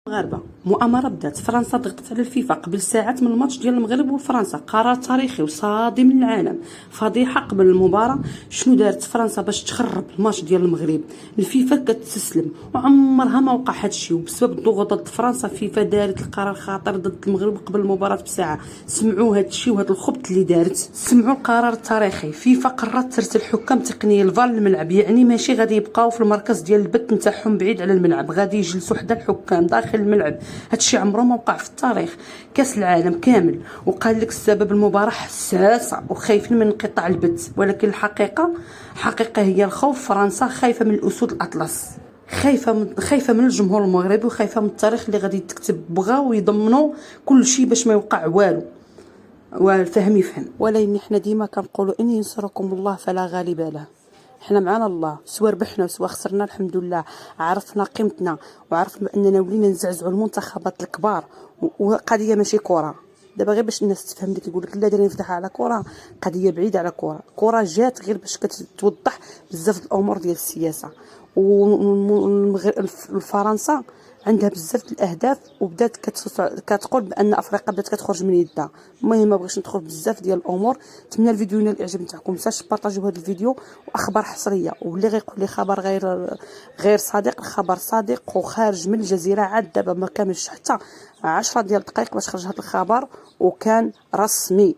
المغاربه مؤامره بدات. فرنسا ضغطت على الفيفا قبل ساعات من الماتش ديال المغرب وفرنسا، قرار تاريخي وصادم للعالم، فضيحه قبل المباراه. شنو دارت فرنسا باش تخرب الماتش ديال المغرب؟ الفيفا كتستسلم وعمرها ما وقع هادشي، وبسبب الضغوط ضد فرنسا فيفا دارت القرار خاطر ضد المغرب قبل المباراه بساعه. سمعوا هادشي وهاد الخبط اللي دارت، سمعوا القرار التاريخي. فيفا قررت ترسل حكام تقنيه الفار للملعب، يعني ماشي غادي يبقاو في المركز ديال البث نتاعهم بعيد على الملعب، غادي يجلسوا حدا الحكام داخل الملعب. هادشي عمره ما وقع في التاريخ. كاس العالم كامل وقال لك السبب المباراه حساسه وخايفين من انقطاع البث، ولكن حقيقه هي الخوف. فرنسا خايفه من الاسود الاطلس، خايفه من الجمهور المغربي، وخايفه من التاريخ اللي غادي يتكتب. بغاو يضمنوا كل شيء باش ما يوقع والو، والفهم يفهم. ولكن حنا ديما كنقولوا ان ينصركم الله فلا غالب له. حنا معنا الله، سوا ربحنا وسوا خسرنا الحمد لله. عرفنا قيمتنا وعرفنا اننا ولينا نزعزعوا المنتخبات الكبار، وقضيه ماشي كره. دابا غير باش الناس تفهم لك، يقول لك لا دايرين نفتح على كره، قضيه بعيده على كره جات غير باش كتوضح بزاف الامور ديال السياسه. وفرنسا عندها بزاف الاهداف، وبدات كتقول بان افريقيا بدات كتخرج من يدها. المهم ما بغيتش ندخل بزاف ديال الامور. نتمنى الفيديو ينال الاعجاب نتاعكم، متنساوش تبارطاجيو هذا الفيديو. واخبار حصريه، واللي غيقول لي خبر غير صادق، الخبر صادق وخارج من الجزيره. عاد دابا ما كاملش حتى 10 ديال الدقائق باش خرج هذا الخبر وكان رسمي.